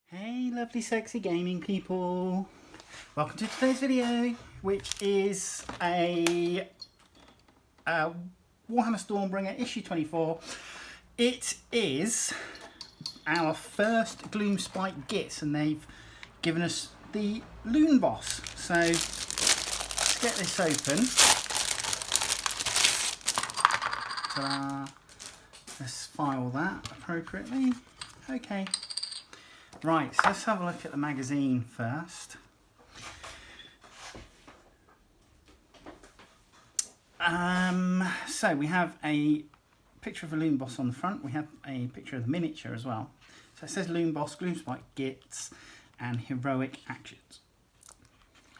Hey lovely sexy gaming people, welcome to today's video, which is a Warhammer Stormbringer issue 24. It is our first Gloomspite Gitz and they've given us the Loonboss. So let's get this open. Ta-da. Let's file that appropriately. Okay. Right, so let's have a look at the magazine first. So we have a picture of a Loonboss on the front. We have a picture of the miniature as well. So it says Loonboss, Gloomspite Gitz, and heroic actions.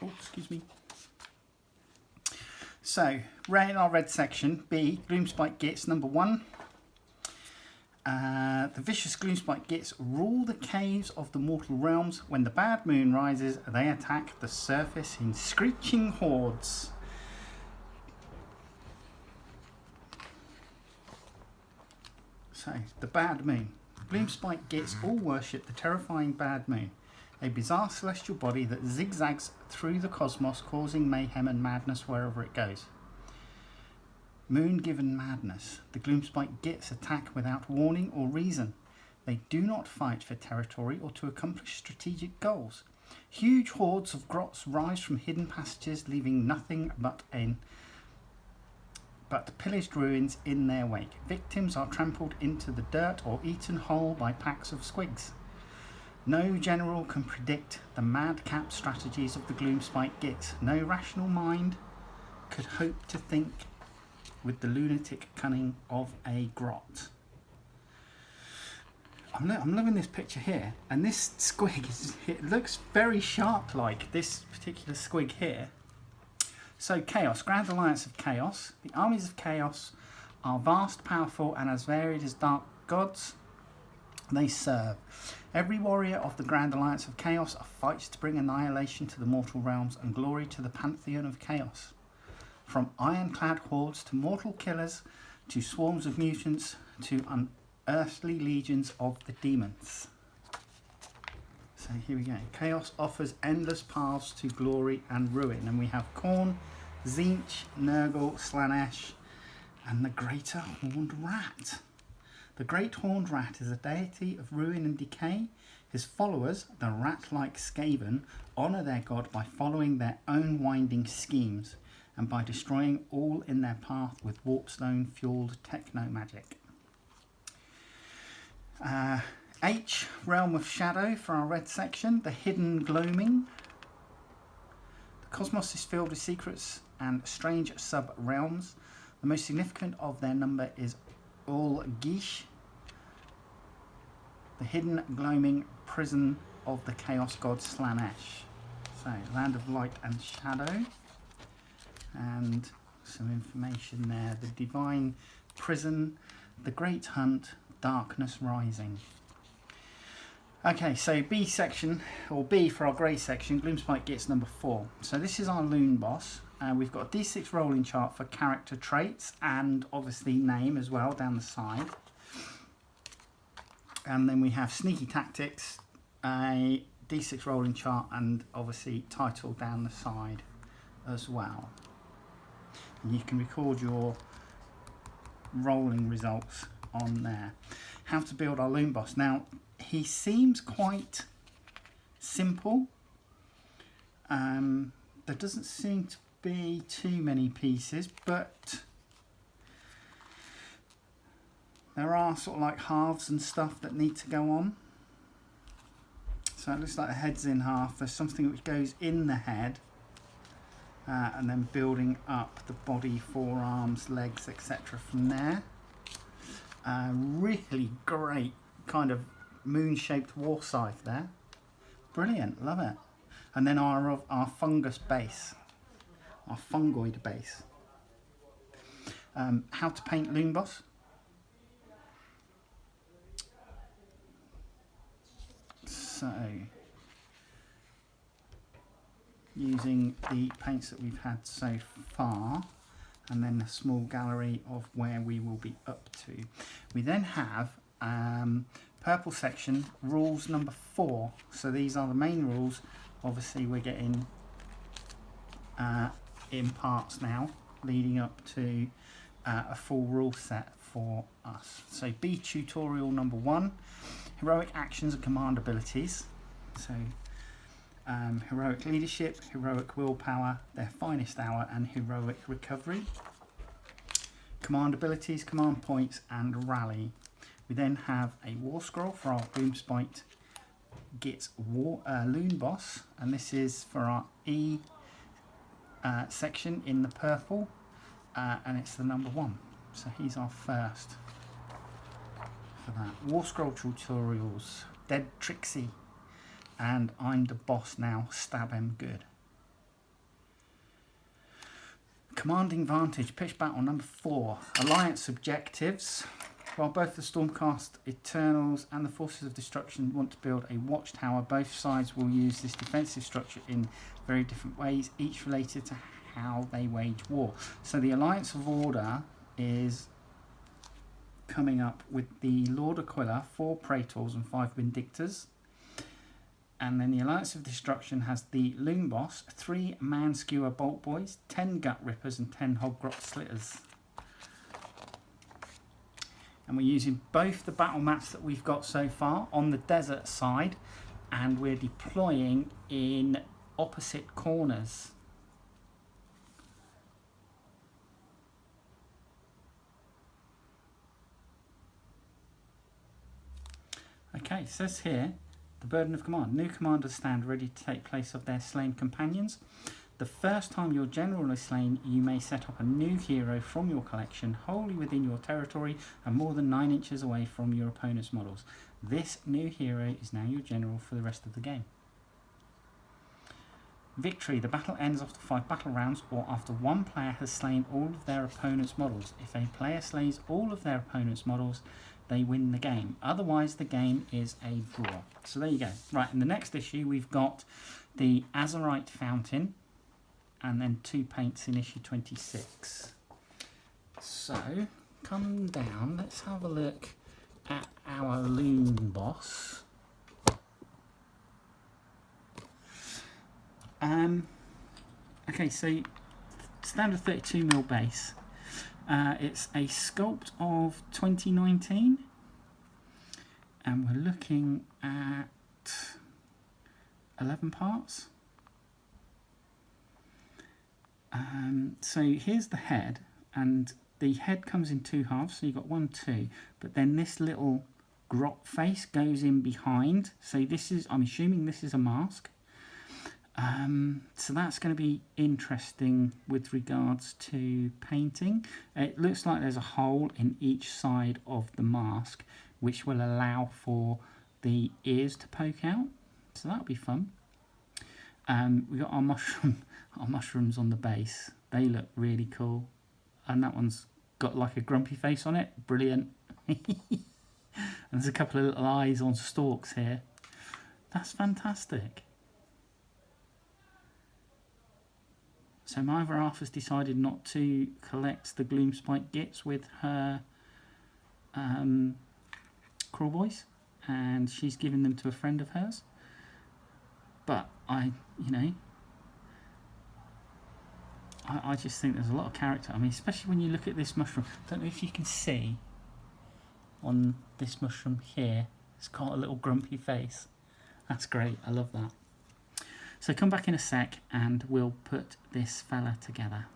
Oh, excuse me. So, in our red section, B, Gloomspite Gitz, number 1. The vicious Gloomspite Gitz rule the caves of the mortal realms. When the bad moon rises, they attack the surface in screeching hordes. So, the bad moon. Gloomspite Gitz all worship the terrifying bad moon, a bizarre celestial body that zigzags through the cosmos, causing mayhem and madness wherever it goes. Moon-given madness. The Gloomspite Gitz attack without warning or reason. They do not fight for territory or to accomplish strategic goals. Huge hordes of grots rise from hidden passages, leaving nothing but pillaged ruins in their wake. Victims are trampled into the dirt or eaten whole by packs of squigs. No general can predict the madcap strategies of the Gloomspite Gitz. No rational mind could hope to think with the lunatic cunning of a grot. I'm loving this picture here, and this squig it looks very shark-like, this particular squig here. So Chaos, Grand Alliance of Chaos. The armies of Chaos are vast, powerful, and as varied as dark gods they serve. Every warrior of the Grand Alliance of Chaos fights to bring annihilation to the mortal realms and glory to the pantheon of Chaos. From ironclad hordes to mortal killers, to swarms of mutants, to unearthly legions of the demons. So here we go. Chaos offers endless paths to glory and ruin. And we have Khorne, Tzeentch, Nurgle, Slaanesh, and the Greater Horned Rat. The Great Horned Rat is a deity of ruin and decay. His followers, the rat-like Skaven, honour their god by following their own winding schemes, and by destroying all in their path with warpstone-fueled techno-magic. H, Realm of Shadow for our red section, the Hidden Gloaming. The cosmos is filled with secrets and strange sub-realms. The most significant of their number is Ul-Gish, the hidden gloaming prison of the chaos god Slaanesh. So, Land of Light and Shadow. And some information there. The Divine Prison, the Great Hunt, Darkness Rising. Okay, so B section, or B for our grey section, Gloomspite Gitz number 4. So this is our Loonboss. We've got a D6 rolling chart for character traits and obviously name as well down the side. And then we have Sneaky Tactics, a D6 rolling chart and obviously title down the side as well. And you can record your rolling results on there. How to build our Loonboss. Now, he seems quite simple. There doesn't seem to be too many pieces, but there are sort of like halves and stuff that need to go on. So it looks like the head's in half. There's something which goes in the head. And then building up the body, forearms, legs, etc. from there. Really great kind of moon-shaped war scythe there. Brilliant, love it. And then our fungus base, our fungoid base. How to paint Loonboss. So, using the paints that we've had so far, and then a small gallery of where we will be up to. We then have purple section, rules number 4. So these are the main rules. Obviously we're getting in parts now, leading up to a full rule set for us. So B tutorial number 1, heroic actions and command abilities. So heroic leadership, heroic willpower, their finest hour, and heroic recovery. Command abilities, command points, and rally. We then have a war scroll for our Gloomspite Gitz Loonboss, and this is for our E section in the purple, and it's the number 1. So he's our first for that. War scroll tutorials, Dead Trixie, and I'm the boss now, stab him good. Commanding Vantage, pitch battle number 4, alliance objectives. While both the Stormcast Eternals and the Forces of Destruction want to build a watchtower, both sides will use this defensive structure in very different ways, each related to how they wage war. So the Alliance of Order is coming up with the Lord Aquila, 4 Praetors and 5 Vindictors. And then the Alliance of Destruction has the Loonboss, 3 Man-Skewer Bolt Boys, 10 Gut Rippers and 10 Hoggrot Slitters. And we're using both the battle mats that we've got so far on the desert side, and we're deploying in opposite corners. Okay, it says here, the burden of command. New commanders stand ready to take place of their slain companions. The first time your general is slain, you may set up a new hero from your collection, wholly within your territory and more than 9 inches away from your opponent's models. This new hero is now your general for the rest of the game. Victory. The battle ends after 5 battle rounds or after one player has slain all of their opponent's models. If a player slays all of their opponent's models, they win the game. Otherwise, the game is a draw. So there you go. Right, in the next issue, we've got the Azurite Fountain, and then 2 paints in issue 26. So, come down, let's have a look at our Loonboss. Okay, so standard 32mm base. It's a sculpt of 2019, and we're looking at 11 parts. So here's the head, and the head comes in 2 halves, so you've got 1, 2, but then this little grot face goes in behind. So this is, I'm assuming this is a mask. So that's going to be interesting with regards to painting. It looks like there's a hole in each side of the mask, which will allow for the ears to poke out. So that'll be fun. We've got our mushrooms on the base. They look really cool. And that one's got like a grumpy face on it. Brilliant. And there's a couple of little eyes on stalks here. That's fantastic. So my other half has decided not to collect the Gloomspite Gitz with her crawl boys, and she's giving them to a friend of hers. But I just think there's a lot of character. I mean, especially when you look at this mushroom. I don't know if you can see on this mushroom here. It's got a little grumpy face. That's great. I love that. So come back in a sec and we'll put this fella together.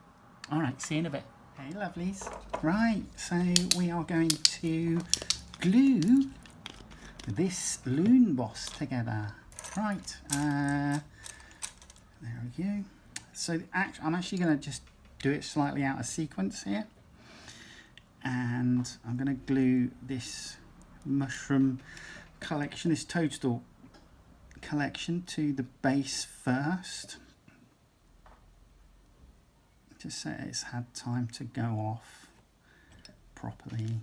Alright, see you in a bit. Hey lovelies. Right, so we are going to glue this Loonboss together. Right, there we go. So I'm actually going to just do it slightly out of sequence here. And I'm going to glue this mushroom collection, this toadstool collection, to the base first, just so it's had time to go off properly.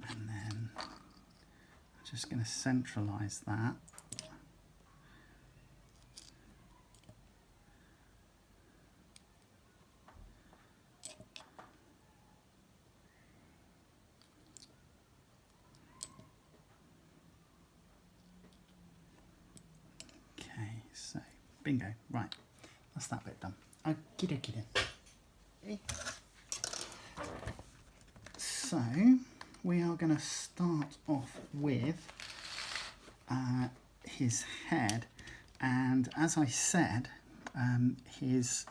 And then I'm just going to centralize that. Bingo. Right, that's that bit done. Okie dokie then. Okay. So we are going to start off with his head, and as I said, there's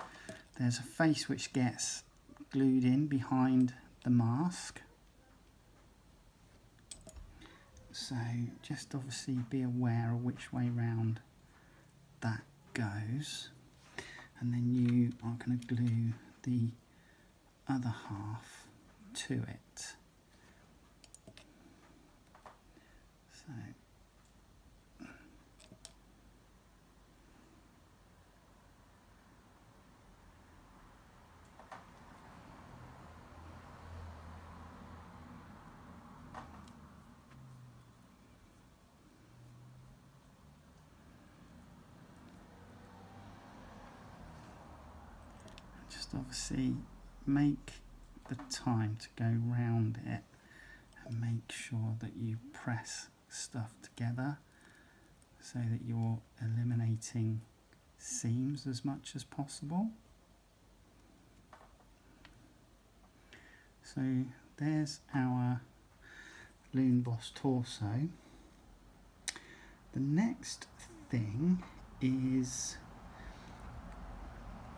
a face which gets glued in behind the mask. So just obviously be aware of which way round that goes, and then you are going to glue the other half to it. So just obviously make the time to go round it and make sure that you press stuff together so that you're eliminating seams as much as possible. So there's our Loonboss torso. The next thing is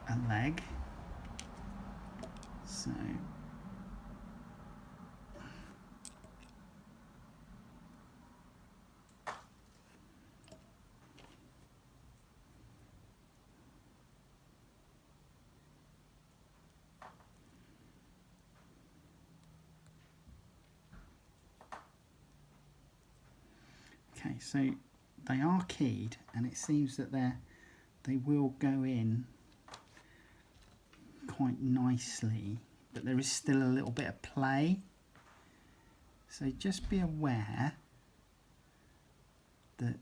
a leg. So okay, so they are keyed, and it seems that they will go in quite nicely, but there is still a little bit of play. So just be aware that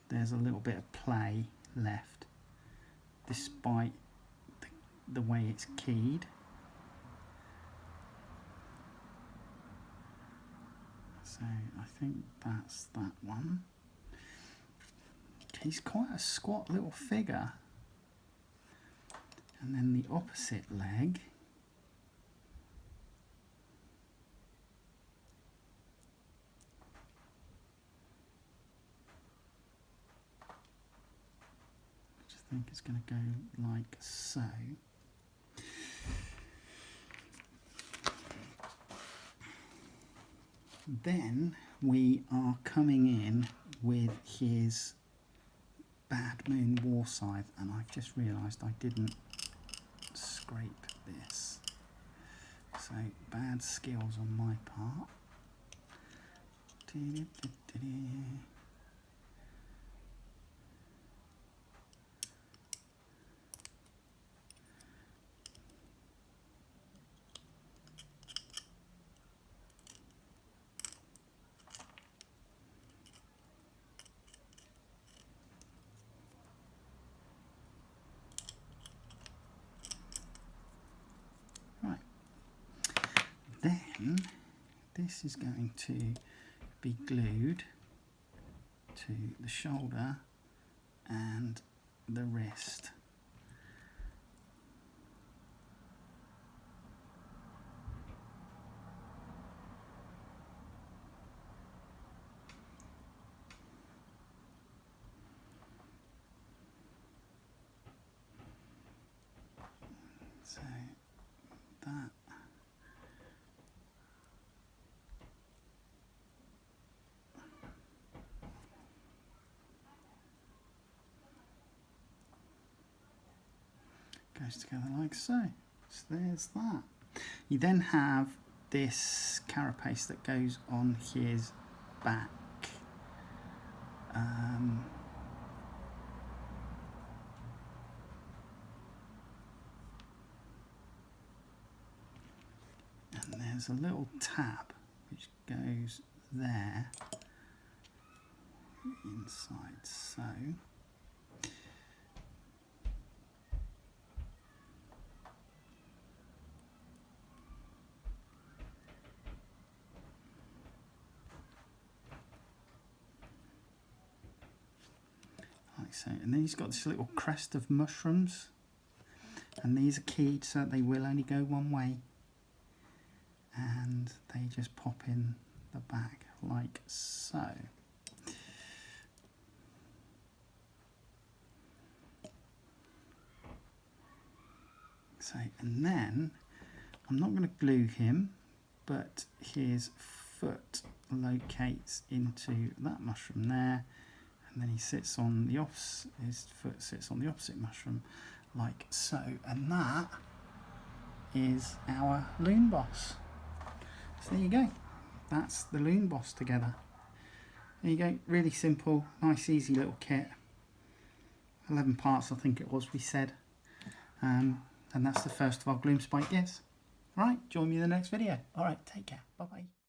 there's a little bit of play left, despite the way it's keyed. So I think that's that one. He's quite a squat little figure. And then the opposite leg. I just think it's going to go like so. Then we are coming in with his Bad Moon War Scythe, and I've just realised I didn't scrape this. So bad skills on my part. Then this is going to be glued to the shoulder and the wrist. So that goes together like so. So there's that. You then have this carapace that goes on his back. And there's a little tab which goes there inside so. so. And then he's got this little crest of mushrooms, and these are keyed so they will only go one way, and they just pop in the back like so. So, and then I'm not going to glue him, but his foot locates into that mushroom there, and then he sits on the his foot sits on the opposite mushroom like so, and that is our Loonboss. So there you go, that's the Loonboss together. There you go, really simple, nice easy little kit. 11 parts I think it was we said, and that's the first of our Gloomspite Gitz. Right, join me in the next video. Alright, take care, bye bye.